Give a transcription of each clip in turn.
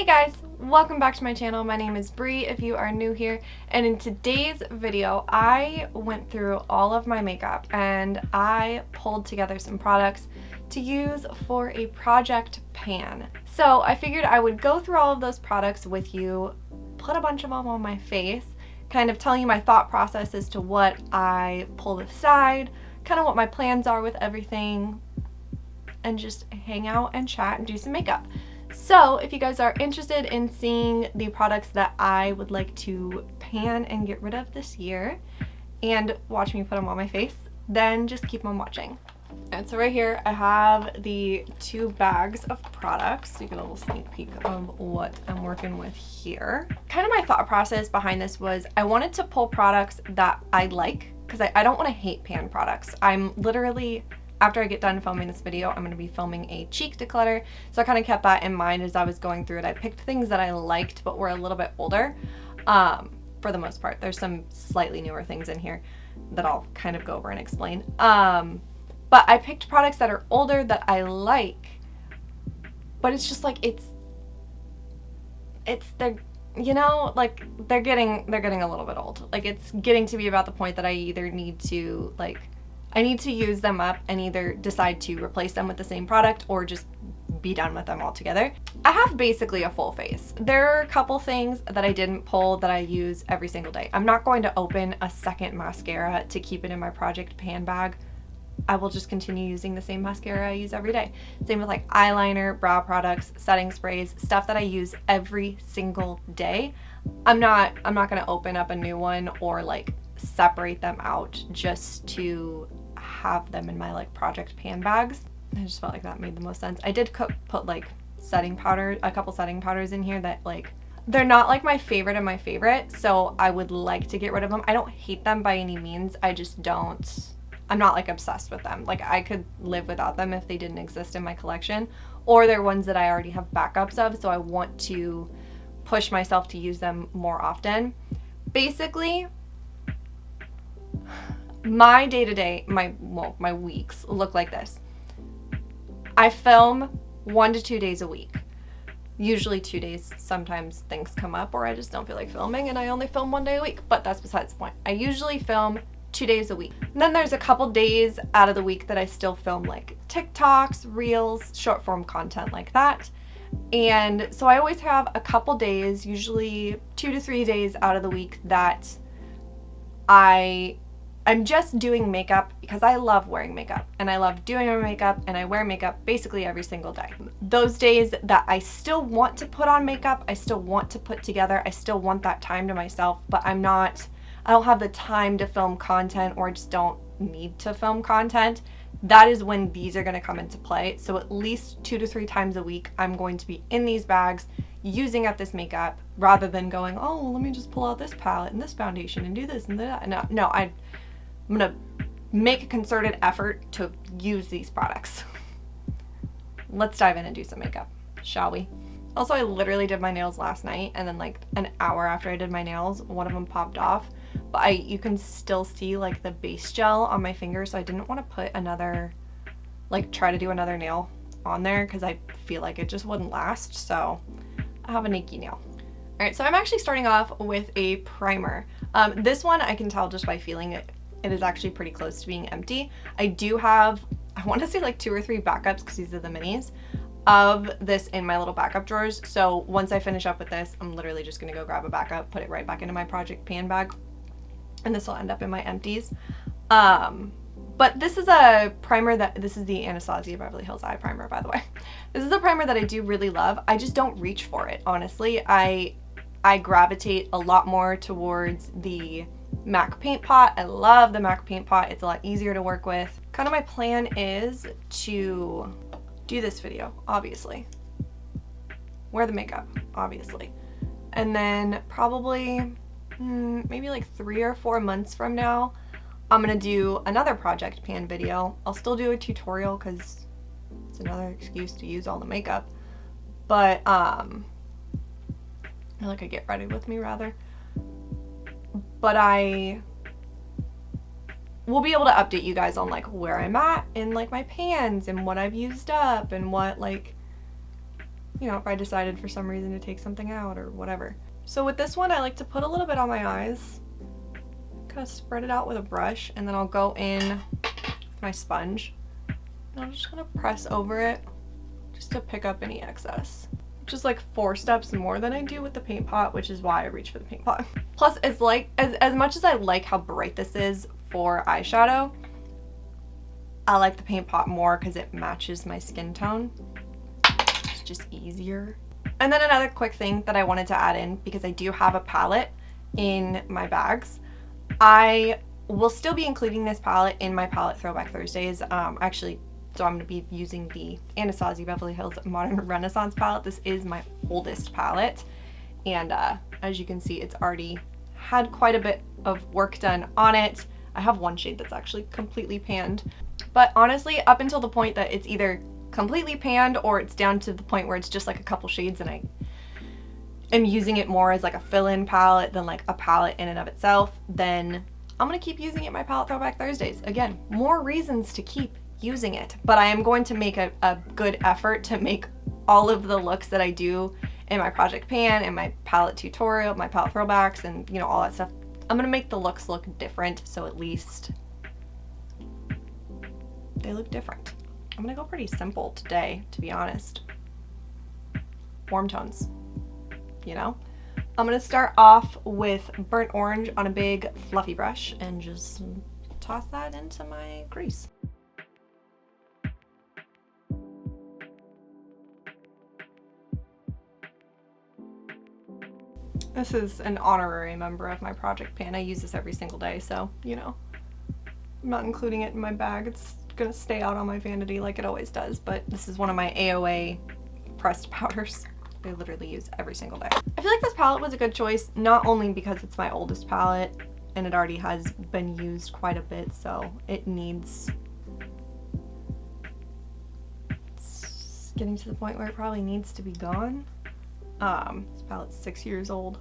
Hey guys, welcome back to my channel. My name is Bree if you are new here, and in today's video I went through all of my makeup and I pulled together some products to use for a project pan. So I figured I would go through all of those products with you, put a bunch of them on my face, kind of tell you my thought process as to what I pulled aside, kind of what my plans are with everything, and just hang out and chat and do some makeup. So if you guys are interested in seeing the products that I would like to pan and get rid of this year and watch me put them on my face, then just keep on watching. And so right here I have the 2 bags of products, so you get a little sneak peek of what I'm working with here. Kind of my thought process behind this was I wanted to pull products that I like, because I don't want to hate pan products. I'm literally, after I get done filming this video, I'm going to be filming a cheek declutter, so I kind of kept that in mind as I was going through it. I picked things that I liked but were a little bit older, for the most part. There's some slightly newer things in here that I'll kind of go over and explain. But I picked products that are older that I like, but it's just like they're, you know, like they're getting a little bit old. Like it's getting to be about the point that I either need to I need to use them up and either decide to replace them with the same product or just be done with them altogether. I have basically a full face. There are a couple things that I didn't pull that I use every single day. I'm not going to open a second mascara to keep it in my project pan bag. I will just continue using the same mascara I use every day. Same with like eyeliner, brow products, setting sprays, stuff that I use every single day. I'm not gonna open up a new one or like separate them out just to have them in my like project pan bags. I just felt like that made the most sense. I did put like setting powder, a couple setting powders in here that like, they're not like my favorite of my favorite, so I would like to get rid of them. I don't hate them by any means, I just don't, I'm not like obsessed with them. Like I could live without them if they didn't exist in my collection, or they're ones that I already have backups of, so I want to push myself to use them more often. Basically, my day-to-day, my weeks look like this. I film 1 to 2 days a week. Usually 2 days, sometimes things come up or I just don't feel like filming and I only film 1 day a week, but that's besides the point. I usually film 2 days a week. And then there's a couple days out of the week that I still film like TikToks, Reels, short form content like that. And so I always have a couple days, usually 2 to 3 days out of the week that I'm just doing makeup because I love wearing makeup and I love doing my makeup, and I wear makeup basically every single day. Those days that I still want to put on makeup, I still want to put together, I still want that time to myself, but I don't have the time to film content or just don't need to film content. That is when these are going to come into play. So at least 2 to 3 times a week, I'm going to be in these bags using up this makeup rather than going, oh, let me just pull out this palette and this foundation and do this and that. No, I'm gonna make a concerted effort to use these products. Let's dive in and do some makeup, shall we? Also, I literally did my nails last night, and then like an hour after I did my nails, one of them popped off, but you can still see like the base gel on my finger, so I didn't want to put another, like try to do another nail on there because I feel like it just wouldn't last, so I have a naked nail. Alright, so I'm actually starting off with a primer. This one I can tell just by feeling it. It is actually pretty close to being empty. I do have, I want to say like 2 or 3 backups because these are the minis of this in my little backup drawers. So once I finish up with this, I'm literally just gonna go grab a backup, put it right back into my project pan bag, and this will end up in my empties. But this is a primer this is the Anasazi Beverly Hills Eye Primer, by the way. This is a primer that I do really love. I just don't reach for it, honestly. I gravitate a lot more towards the MAC paint pot. I love the MAC paint pot. It's a lot easier to work with. Kind of my plan is to do this video, obviously. Wear the makeup, obviously. And then probably maybe like 3 or 4 months from now, I'm gonna do another project pan video. I'll still do a tutorial because it's another excuse to use all the makeup. But like a get ready with me rather. But I will be able to update you guys on like where I'm at in like my pans and what I've used up and what, like, you know, if I decided for some reason to take something out or whatever. So with this one, I like to put a little bit on my eyes, kind of spread it out with a brush, and then I'll go in with my sponge. And I'm just gonna press over it just to pick up any excess. Which is like 4 steps more than I do with the paint pot, which is why I reach for the paint pot. Plus, it's like, as much as I like how bright this is for eyeshadow, I like the paint pot more because it matches my skin tone. It's just easier. And then another quick thing that I wanted to add in, because I do have a palette in my bags, I will still be including this palette in my palette Throwback Thursdays. Actually, so I'm going to be using the Anasazi Beverly Hills Modern Renaissance palette. This is my oldest palette, and as you can see, it's already had quite a bit of work done on it. I have one shade that's actually completely panned, but honestly, up until the point that it's either completely panned or it's down to the point where it's just like a couple shades and I am using it more as like a fill-in palette than like a palette in and of itself, then I'm going to keep using it in my palette Throwback Thursdays. Again, more reasons to keep using it, but I am going to make a good effort to make all of the looks that I do in my Project Pan and my palette tutorial, my palette throwbacks, and you know, all that stuff. I'm gonna make the looks look different, so at least they look different. I'm gonna go pretty simple today, to be honest. Warm tones, you know? I'm gonna start off with burnt orange on a big fluffy brush and just toss that into my crease. This is an honorary member of my Project Pan. I use this every single day, so, you know, I'm not including it in my bag. It's gonna stay out on my vanity like it always does, but this is one of my AOA pressed powders I literally use every single day. I feel like this palette was a good choice, not only because it's my oldest palette and it already has been used quite a bit, so it needs... it's getting to the point where it probably needs to be gone. This palette's 6 years old,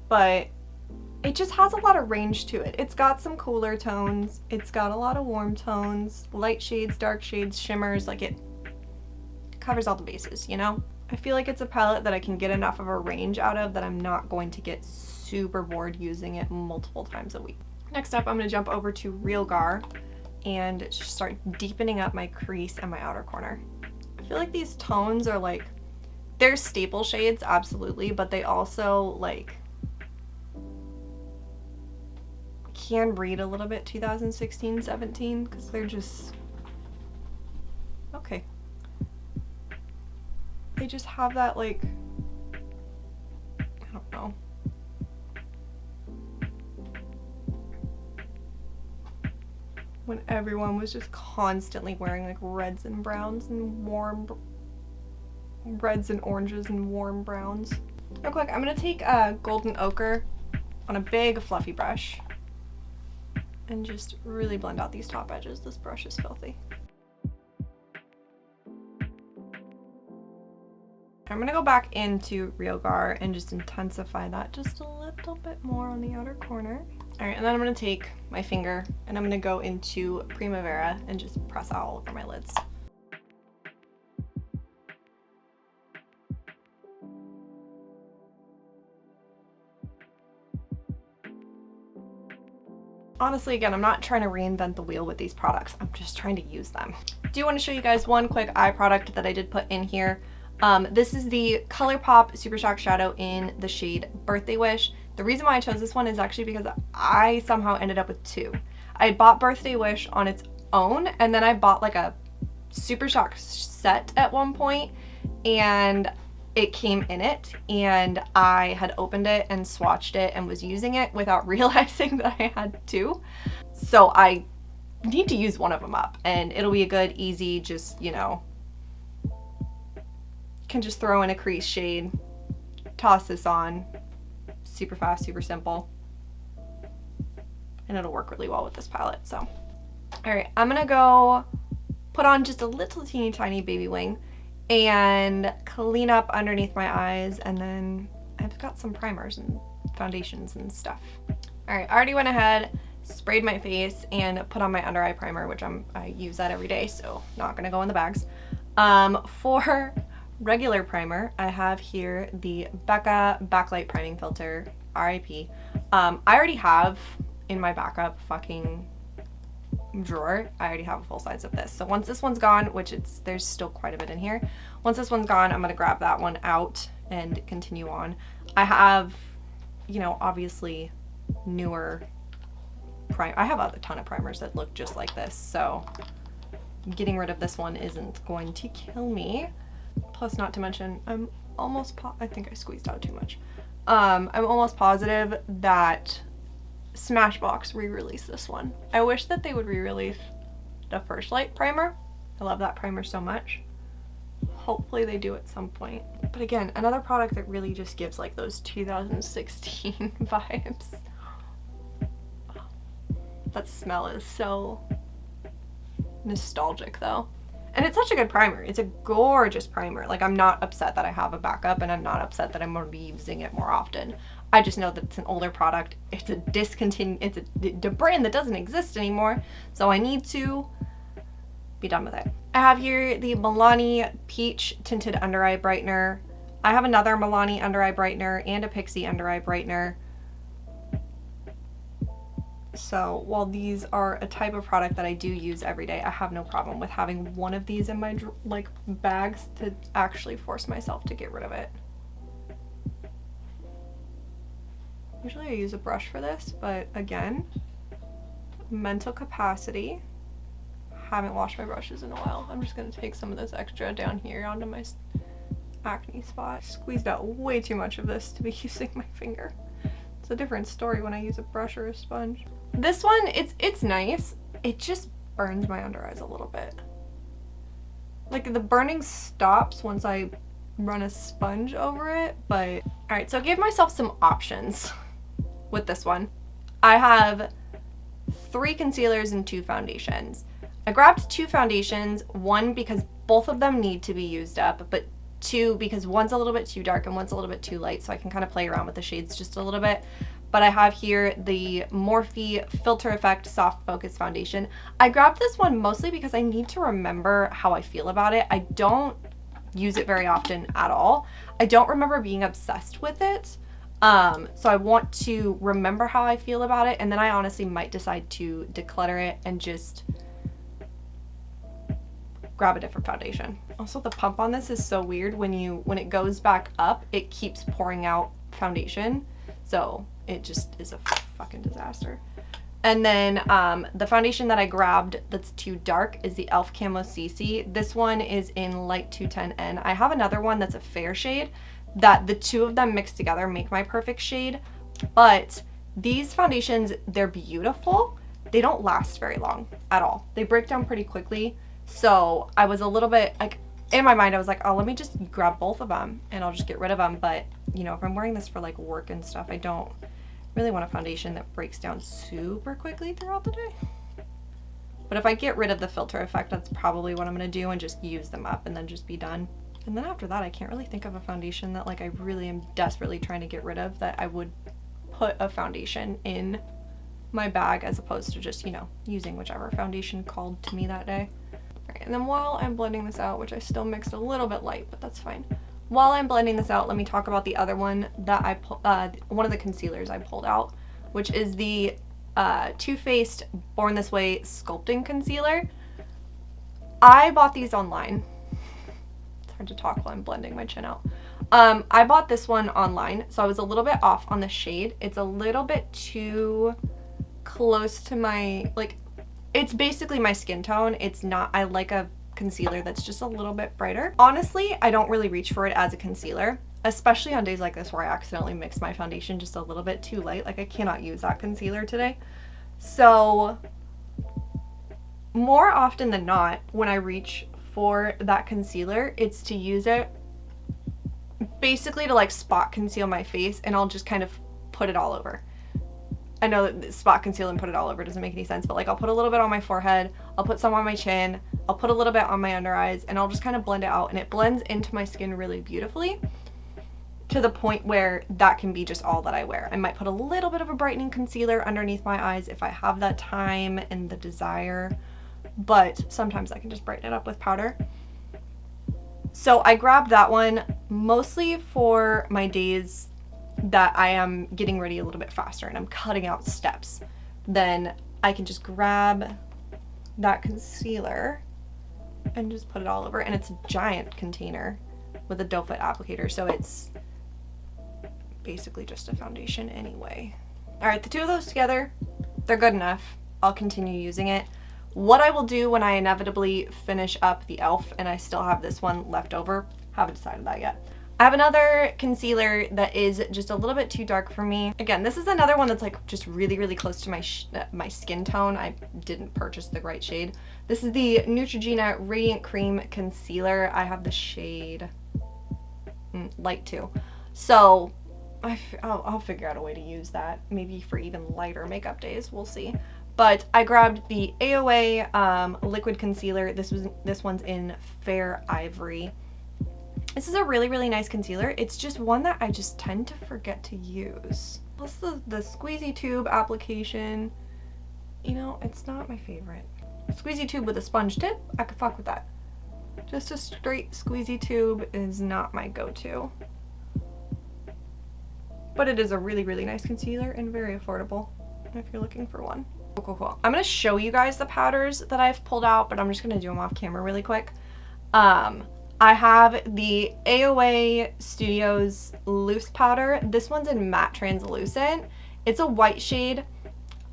but it just has a lot of range to it. It's got some cooler tones, it's got a lot of warm tones, light shades, dark shades, shimmers, like it covers all the bases, you know? I feel like it's a palette that I can get enough of a range out of that I'm not going to get super bored using it multiple times a week. Next up, I'm going to jump over to Real Gar and just start deepening up my crease and my outer corner. I feel like these tones are like, they're staple shades, absolutely, but they also like can read a little bit 2016, 17, because they're just, okay. They just have that like, I don't know. When everyone was just constantly wearing like reds and browns and reds and oranges and warm browns. Real quick, I'm gonna take a golden ochre on a big fluffy brush and just really blend out these top edges. This brush is filthy. I'm gonna go back into Real Gar and just intensify that just a little bit more on the outer corner. All right, and then I'm gonna take my finger and I'm gonna go into Primavera and just press out all over my lids. Honestly, again, I'm not trying to reinvent the wheel with these products. I'm just trying to use them. I do want to show you guys one quick eye product that I did put in here. This is the Colourpop Super Shock Shadow in the shade Birthday Wish. The reason why I chose this one is actually because I somehow ended up with two. I had bought Birthday Wish on its own, and then I bought like a Super Shock set at one point, and it came in it, and I had opened it and swatched it and was using it without realizing that I had two. So I need to use one of them up, and it'll be a good, easy, just, you know, can just throw in a crease shade, toss this on, super fast, super simple, and it'll work really well with this palette. So, all right, I'm gonna go put on just a little teeny tiny baby wing and clean up underneath my eyes, and then I've got some primers and foundations and stuff. All right, I already went ahead, sprayed my face, and put on my under eye primer, which I use that every day, so not gonna go in the bags. For regular primer, I have here the Becca Backlight Priming Filter, RIP. I already have in my backup fucking drawer, I already have a full size of this. So once this one's gone, which there's still quite a bit in here. Once this one's gone, I'm gonna grab that one out and continue on. I have, you know, obviously newer I have a ton of primers that look just like this, so getting rid of this one isn't going to kill me. Plus, not to mention, I'm almost I think I squeezed out too much. I'm almost positive that Smashbox re-released this one. I wish that they would re-release the First Light primer. I love that primer so much. Hopefully they do at some point. But again, another product that really just gives like those 2016 vibes. That smell is so nostalgic though. And it's such a good primer. It's a gorgeous primer. Like, I'm not upset that I have a backup, and I'm not upset that I'm going to be using it more often. I just know that it's an older product. It's a the brand that doesn't exist anymore. So I need to be done with it. I have here the Milani Peach Tinted Under Eye Brightener. I have another Milani Under Eye Brightener and a Pixie Under Eye Brightener. So while these are a type of product that I do use every day, I have no problem with having one of these in my like bags to actually force myself to get rid of it. Usually I use a brush for this, but again, mental capacity. Haven't washed my brushes in a while. I'm just gonna take some of this extra down here onto my acne spot. Squeezed out way too much of this to be using my finger. It's a different story when I use a brush or a sponge. This one, it's nice. It just burns my under eyes a little bit. Like, the burning stops once I run a sponge over it, but alright, so I gave myself some options with this one. I have 3 concealers and 2 foundations. I grabbed 2 foundations, one because both of them need to be used up, but 2 because one's a little bit too dark and one's a little bit too light, so I can kind of play around with the shades just a little bit. But I have here the Morphe Filter Effect Soft Focus Foundation. I grabbed this one mostly because I need to remember how I feel about it. I don't use it very often at all. I don't remember being obsessed with it. So I want to remember how I feel about it, and then I honestly might decide to declutter it and just grab a different foundation. Also, the pump on this is so weird. When it goes back up, it keeps pouring out foundation. So it just is a fucking disaster. And then the foundation that I grabbed that's too dark is the e.l.f. Camo CC. This one is in Light 210N. I have another one that's a fair shade that the two of them mixed together make my perfect shade. But these foundations, they're beautiful. They don't last very long at all. They break down pretty quickly. So I was a little bit like, in my mind I was like, oh, let me just grab both of them and I'll just get rid of them. But you know, if I'm wearing this for like work and stuff, I don't really want a foundation that breaks down super quickly throughout the day. But if I get rid of the filter effect, that's probably what I'm gonna do and just use them up and then just be done. And then after that, I can't really think of a foundation that like I really am desperately trying to get rid of that I would put a foundation in my bag as opposed to just, you know, using whichever foundation called to me that day. Alright, and then while I'm blending this out, which I still mixed a little bit light, but that's fine. While I'm blending this out, let me talk about the other one that I one of the concealers I pulled out, which is the Too Faced Born This Way Sculpting Concealer. I bought these online. It's hard to talk while I'm blending my chin out. I bought this one online, so I was a little bit off on the shade. It's a little bit too close to my, like, it's basically my skin tone. It's not, I like a concealer that's just a little bit brighter. Honestly, I don't really reach for it as a concealer, especially on days like this where I accidentally mix my foundation just a little bit too light. Like, I cannot use that concealer today. So more often than not, when I reach for that concealer, it's to use it basically to like spot conceal my face, and I'll just kind of put it all over. I know that spot conceal and put it all over doesn't make any sense, but like I'll put a little bit on my forehead, I'll put some on my chin, I'll put a little bit on my under eyes, and I'll just kind of blend it out, and it blends into my skin really beautifully to the point where that can be just all that I wear. I might put a little bit of a brightening concealer underneath my eyes if I have that time and the desire, but sometimes I can just brighten it up with powder. So I grabbed that one mostly for my days that I am getting ready a little bit faster and I'm cutting out steps. Then I can just grab that concealer and just put it all over. And it's a giant container with a doe foot applicator, so it's basically just a foundation anyway. All right, the two of those together, they're good enough. I'll continue using it. What I will do when I inevitably finish up the e.l.f. and I still have this one left over, haven't decided that yet. I have another concealer that is just a little bit too dark for me. Again, this is another one that's like just really, really close to my skin tone. I didn't purchase the right shade. This is the Neutrogena Radiant Cream Concealer. I have the shade Light 2. So I'll figure out a way to use that, maybe for even lighter makeup days, we'll see. But I grabbed the AOA liquid concealer. This one's in Fair Ivory. This is a really, really nice concealer. It's just one that I just tend to forget to use. Plus the squeezy tube application, you know, it's not my favorite. Squeezy tube with a sponge tip, I could fuck with that. Just a straight squeezy tube is not my go-to. But it is a really, really nice concealer and very affordable if you're looking for one. Cool. I'm going to show you guys the powders that I've pulled out, but I'm just going to do them off camera really quick. I have the AOA Studios Loose Powder. This one's in Matte Translucent. It's a white shade.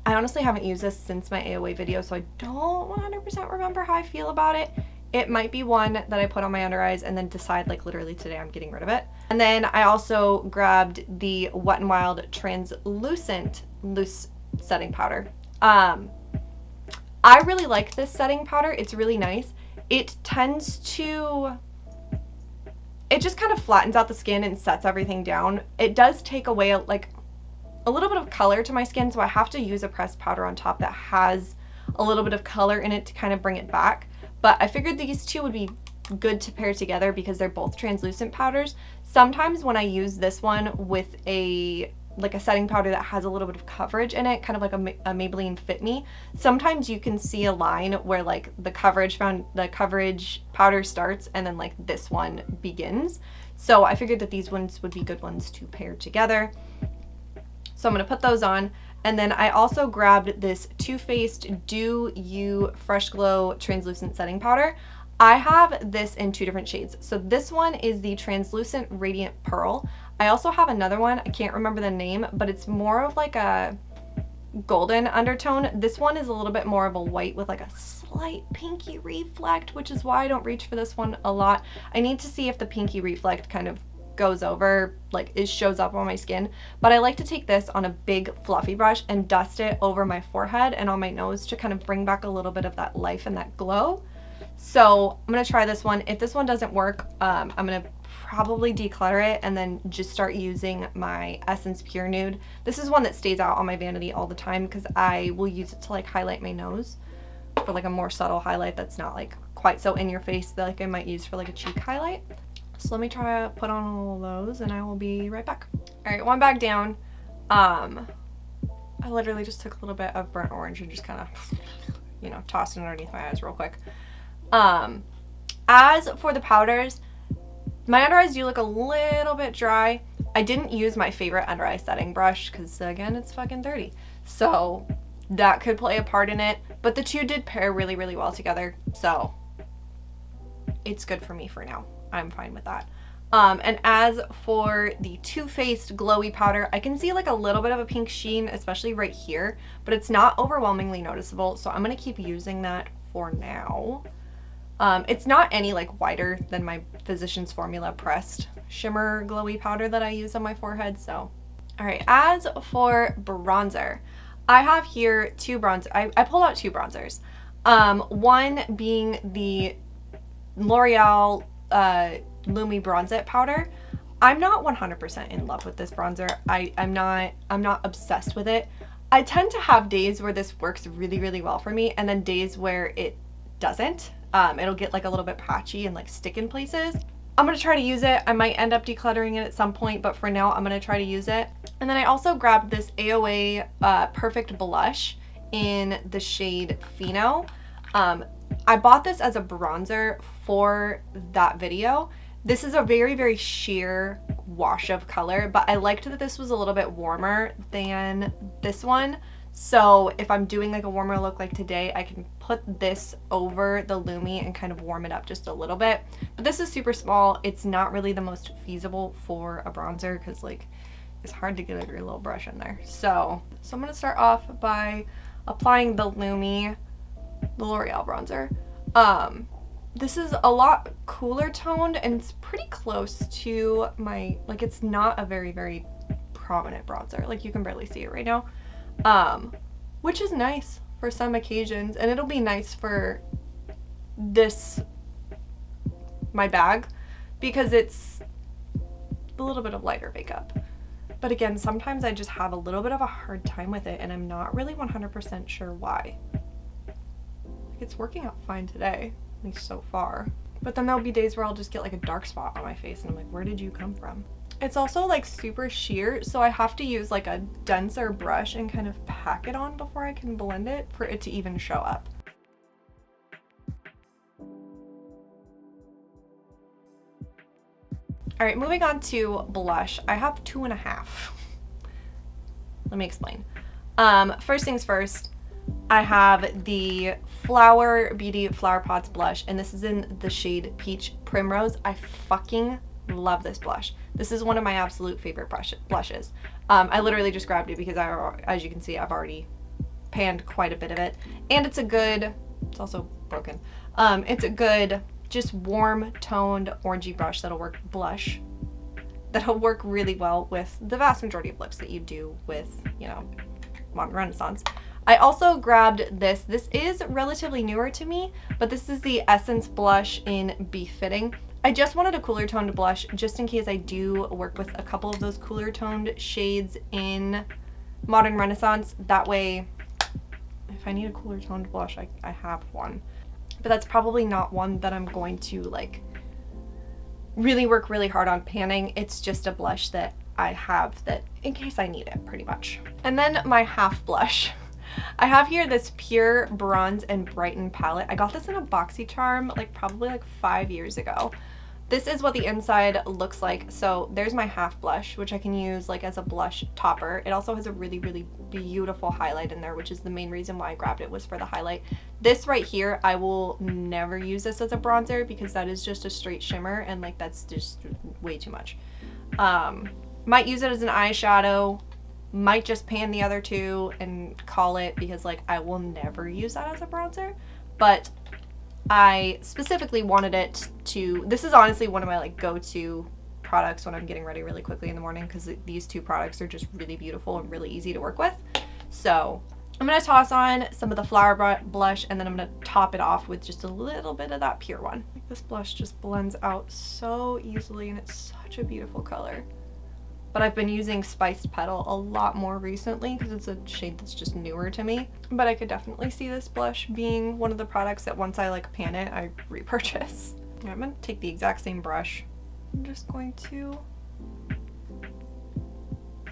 I honestly haven't used this since my AOA video, so I don't 100% remember how I feel about it. It might be one that I put on my under eyes and then decide like literally today I'm getting rid of it. And then I also grabbed the Wet n Wild Translucent Loose Setting Powder. I really like this setting powder. It's really nice. It just kind of flattens out the skin and sets everything down. It does take away like a little bit of color to my skin, so I have to use a pressed powder on top that has a little bit of color in it to kind of bring it back. But I figured these two would be good to pair together because they're both translucent powders. Sometimes when I use this one with a setting powder that has a little bit of coverage in it, kind of like a Maybelline Fit Me, sometimes you can see a line where like the coverage powder starts and then like this one begins. So I figured that these ones would be good ones to pair together. So I'm going to put those on. And then I also grabbed this Too Faced Do You Fresh Glow Translucent Setting Powder. I have this in two different shades. So this one is the Translucent Radiant Pearl. I also have another one, I can't remember the name, but it's more of like a golden undertone. This one is a little bit more of a white with like a slight pinky reflect, which is why I don't reach for this one a lot. I need to see if the pinky reflect kind of goes over, like it shows up on my skin. But I like to take this on a big fluffy brush and dust it over my forehead and on my nose to kind of bring back a little bit of that life and that glow. So I'm going to try this one. If this one doesn't work, I'm going to probably declutter it and then just start using my Essence Pure Nude. This is one that stays out on my vanity all the time because I will use it to like highlight my nose for like a more subtle highlight that's not like quite so in your face that like I might use for like a cheek highlight. So let me try to put on all of those and I will be right back. All right, one bag down. I literally just took a little bit of burnt orange and just kind of, you know, tossed it underneath my eyes real quick. As for the powders, my under eyes do look a little bit dry. I didn't use my favorite under eye setting brush because again, it's fucking 30. So that could play a part in it, but the two did pair really, really well together. So it's good for me for now. I'm fine with that. And as for the Too Faced Glowy Powder, I can see like a little bit of a pink sheen, especially right here, but it's not overwhelmingly noticeable. So I'm going to keep using that for now. It's not any like whiter than my Physicians Formula pressed shimmer glowy powder that I use on my forehead. So, all right, as for bronzer, I have here two bronzers. I pulled out two bronzers. One being the L'Oreal Lumi Bronze It powder. I'm not 100% in love with this bronzer. I'm not obsessed with it. I tend to have days where this works really, really well for me, and then days where it doesn't. It'll get like a little bit patchy and like stick in places. I'm gonna try to use it. I might end up decluttering it at some point, but for now I'm gonna try to use it. And then I also grabbed this AOA Perfect Blush in the shade Fino. I bought this as a bronzer for that video. This is a very, very sheer wash of color, but I liked that this was a little bit warmer than this one. So if I'm doing like a warmer look like today, I can put this over the Lumi and kind of warm it up just a little bit. But this is super small. It's not really the most feasible for a bronzer because like it's hard to get your little brush in there. So I'm gonna start off by applying the Lumi, the L'Oreal bronzer. This is a lot cooler toned and it's pretty close to my, like it's not a very, very prominent bronzer. Like you can barely see it right now. Which is nice for some occasions, and it'll be nice for this, my bag, because it's a little bit of lighter makeup. But again, sometimes I just have a little bit of a hard time with it and I'm not really 100% sure why. It's working out fine today, at least so far. But then there'll be days where I'll just get like a dark spot on my face and I'm like, where did you come from? It's also like super sheer, so I have to use like a denser brush and kind of pack it on before I can blend it for it to even show up. All right, moving on to blush. I have 2.5. Let me explain. First things first, I have the Flower Beauty Flower Pots blush, and this is in the shade Peach Primrose. I fucking love this blush. This is one of my absolute favorite blushes. I literally just grabbed it because as you can see, I've already panned quite a bit of it. And it's a good, it's also broken. It's a good, just warm toned orangey brush that'll work really well with the vast majority of lips that you do with, you know, Modern Renaissance. I also grabbed this. This is relatively newer to me, but this is the Essence blush in Befitting. I just wanted a cooler toned blush just in case I do work with a couple of those cooler toned shades in Modern Renaissance. That way, if I need a cooler toned blush, I have one. But that's probably not one that I'm going to like really work really hard on panning. It's just a blush that I have that in case I need it, pretty much. And then my half blush. I have here this Pure Bronze and Brighten palette. I got this in a BoxyCharm like probably like 5 years ago. This is what the inside looks like. So there's my half blush, which I can use like as a blush topper. It also has a really, really beautiful highlight in there, which is the main reason why I grabbed it, was for the highlight. This right here, I will never use this as a bronzer because that is just a straight shimmer and like that's just way too much. Might use it as an eyeshadow, might just pan the other two and call it, because like I will never use that as a bronzer. But I specifically wanted it to, this is honestly one of my like go-to products when I'm getting ready really quickly in the morning, because these two products are just really beautiful and really easy to work with. So I'm going to toss on some of the flower blush and then I'm going to top it off with just a little bit of that pure one. This blush just blends out so easily and it's such a beautiful color. But I've been using Spiced Petal a lot more recently because it's a shade that's just newer to me. But I could definitely see this blush being one of the products that once I like pan it, I repurchase. I'm going to take the exact same brush. I'm just going to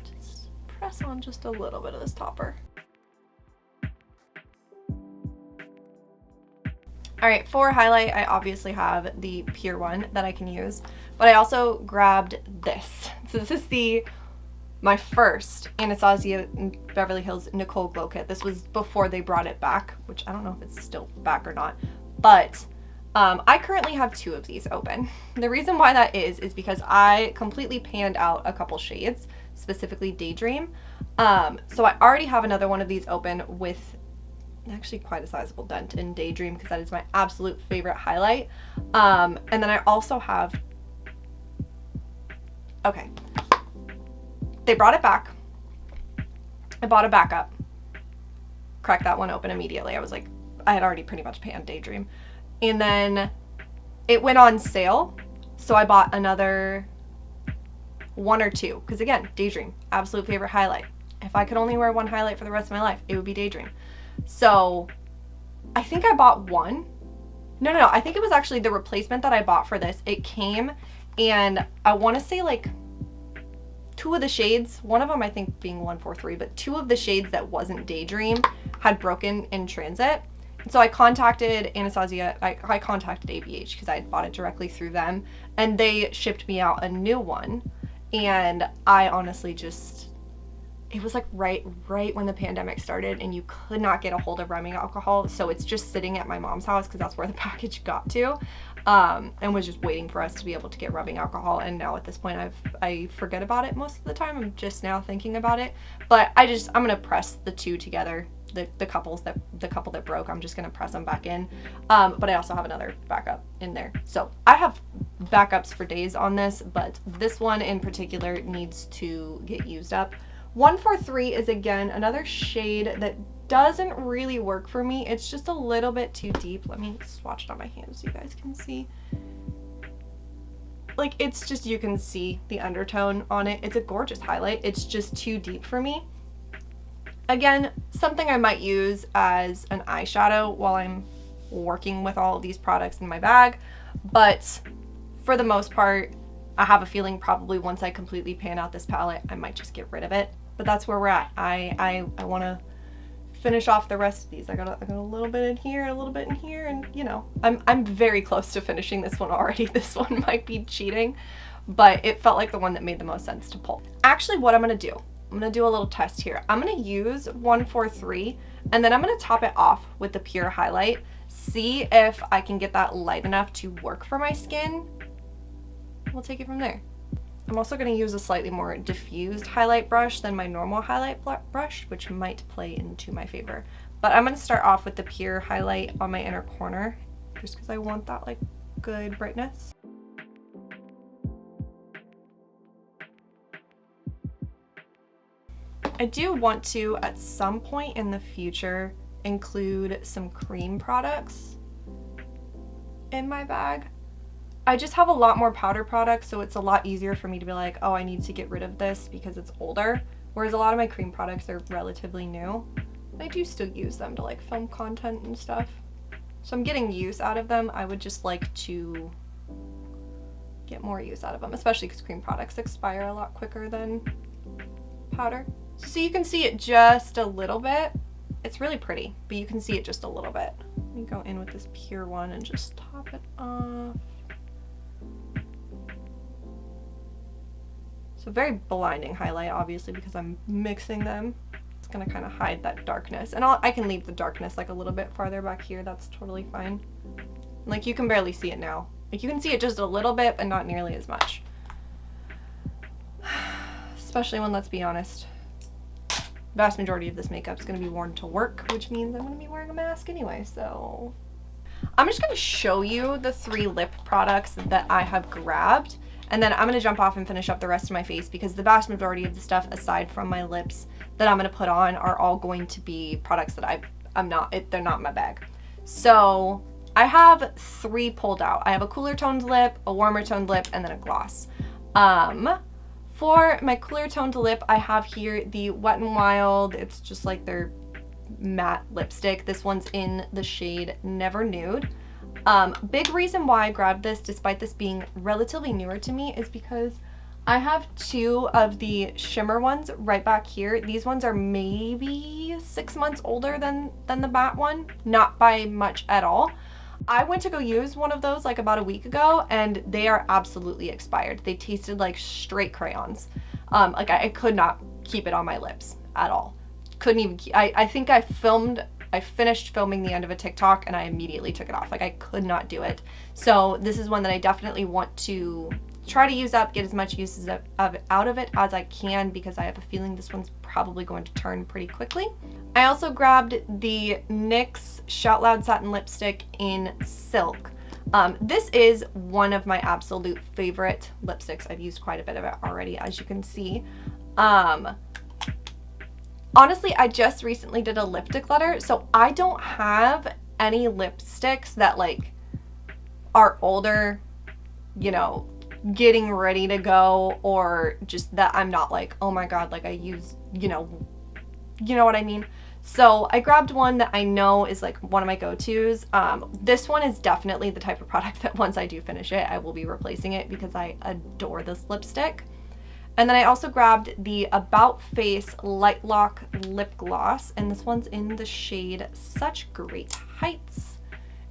just press on just a little bit of this topper. Alright, for highlight, I obviously have the pure one that I can use, but I also grabbed this. So this is my first Anasazi Beverly Hills Nicole Glow Kit. This was before they brought it back, which I don't know if it's still back or not, but I currently have 2 of these open. The reason why that is because I completely panned out a couple shades, specifically Daydream. So I already have another one of these open with actually quite a sizable dent in Daydream because that is my absolute favorite highlight. And then I also have, okay, they brought it back. I bought a backup, cracked that one open immediately. I was like, I had already pretty much panned Daydream. And then it went on sale, so I bought another 1 or 2, because again, Daydream, absolute favorite highlight. If I could only wear one highlight for the rest of my life, it would be Daydream. So I think I bought 1. No, I think it was actually the replacement that I bought for this. It came, and I want to say like 2 of the shades, one of them I think being 143, but 2 of the shades that wasn't Daydream had broken in transit. So I contacted Anastasia, I contacted ABH because I had bought it directly through them, and they shipped me out a new one. And I honestly just, it was like right when the pandemic started and you could not get a hold of rubbing alcohol. So it's just sitting at my mom's house because that's where the package got to, and was just waiting for us to be able to get rubbing alcohol. And now at this point I forget about it most of the time. I'm just now thinking about it. But I'm gonna press the two together. The couple that broke, I'm just gonna press them back in. But I also have another backup in there. So I have backups for days on this, but this one in particular needs to get used up. 143 is again another shade that doesn't really work for me. It's just a little bit too deep. Let me swatch it on my hand so you guys can see. Like, it's just, you can see the undertone on it. It's a gorgeous highlight. It's just too deep for me. Again, something I might use as an eyeshadow while I'm working with all of these products in my bag, but for the most part, I have a feeling probably once I completely pan out this palette, I might just get rid of it. But that's where we're at. I want to finish off the rest of these. I got a little bit in here, a little bit in here, and you know, I'm very close to finishing this one already. This one might be cheating, but it felt like the one that made the most sense to pull. Actually, what I'm gonna do, I'm gonna do a little test here. I'm gonna use 143, and then I'm gonna top it off with the pure highlight, see if I can get that light enough to work for my skin. We'll take it from there. I'm also going to use a slightly more diffused highlight brush than my normal highlight brush, which might play into my favor. But I'm going to start off with the pure highlight on my inner corner, just because I want that like good brightness. I do want to, at some point in the future, include some cream products in my bag. I just have a lot more powder products, so it's a lot easier for me to be like, oh, I need to get rid of this because it's older. Whereas a lot of my cream products are relatively new. I do still use them to like film content and stuff. So I'm getting use out of them. I would just like to get more use out of them, especially because cream products expire a lot quicker than powder. So you can see it just a little bit. It's really pretty, but you can see it just a little bit. Let me go in with this pure one and just top it off. So very blinding highlight, obviously, because I'm mixing them. It's gonna kind of hide that darkness. And I can leave the darkness like a little bit farther back here. That's totally fine. Like, you can barely see it now. Like, you can see it just a little bit, but not nearly as much. Especially when, let's be honest, vast majority of this makeup is gonna be worn to work, which means I'm gonna be wearing a mask anyway, so. I'm just gonna show you the 3 lip products that I have grabbed. And then I'm gonna jump off and finish up the rest of my face, because the vast majority of the stuff aside from my lips that I'm gonna put on are all going to be products that they're not in my bag. So I have 3 pulled out. I have a cooler toned lip, a warmer toned lip, and then a gloss. For my cooler toned lip, I have here the Wet n Wild. It's just like their matte lipstick. This one's in the shade Never Nude. Big reason why I grabbed this, despite this being relatively newer to me, is because I have 2 of the shimmer ones right back here. These ones are maybe 6 months older than the matte one, not by much at all. I went to go use one of those like about a week ago, and they are absolutely expired. They tasted like straight crayons. Like I could not keep it on my lips at all. Couldn't even I think I finished filming the end of a TikTok and I immediately took it off. Like, I could not do it. So this is one that I definitely want to try to use up, get as much use out of it as I can, because I have a feeling this one's probably going to turn pretty quickly. I also grabbed the NYX Shout Loud Satin Lipstick in Silk. This is one of my absolute favorite lipsticks. I've used quite a bit of it already, as you can see. Honestly, I just recently did a lip declutter, so I don't have any lipsticks that like are older, you know, getting ready to go, or just that I'm not like, oh my god, like I use, you know what I mean? So I grabbed one that I know is like one of my go-tos. This one is definitely the type of product that once I do finish it, I will be replacing it, because I adore this lipstick. And then I also grabbed the About Face Light Lock Lip Gloss, and this one's in the shade Such Great Heights.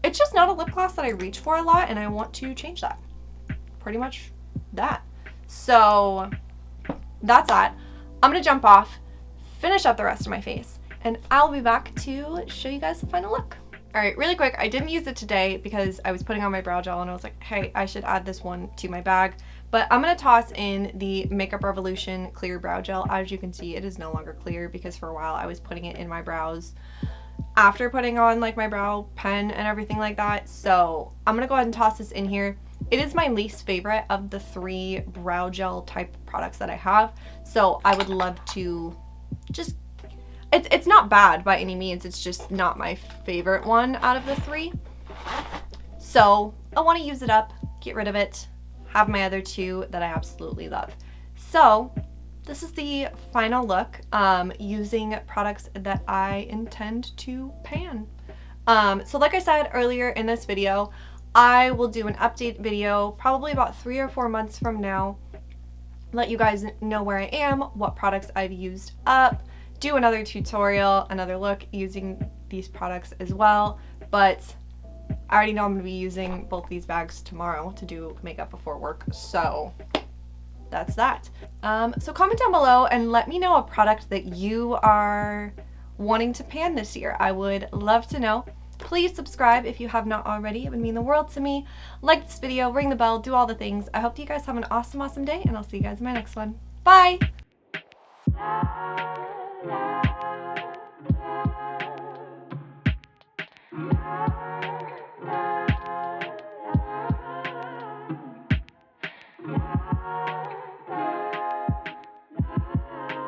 It's just not a lip gloss that I reach for a lot, and I want to change that. Pretty much that. So that's that. I'm gonna jump off, finish up the rest of my face, and I'll be back to show you guys the final look. All right, really quick, I didn't use it today because I was putting on my brow gel and I was like, hey, I should add this one to my bag. But I'm gonna toss in the Makeup Revolution Clear Brow Gel. As you can see, it is no longer clear because for a while I was putting it in my brows after putting on like my brow pen and everything like that. So I'm gonna go ahead and toss this in here. It is my least favorite of the 3 brow gel type products that I have. So I would love to just, it's not bad by any means, it's just not my favorite one out of the 3. So I want to use it up, get rid of it, have my other 2 that I absolutely love. So this is the final look using products that I intend to pan. So like I said earlier in this video, I will do an update video probably about 3 or 4 months from now, let you guys know where I am, what products I've used up, do another tutorial, another look using these products as well. But I already know I'm going to be using both these bags tomorrow to do makeup before work, so that's that. So comment down below and let me know a product that you are wanting to pan this year. I would love to know. Please subscribe if you have not already. It would mean the world to me. Like this video, ring the bell, do all the things. I hope you guys have an awesome, awesome day, and I'll see you guys in my next one. Bye!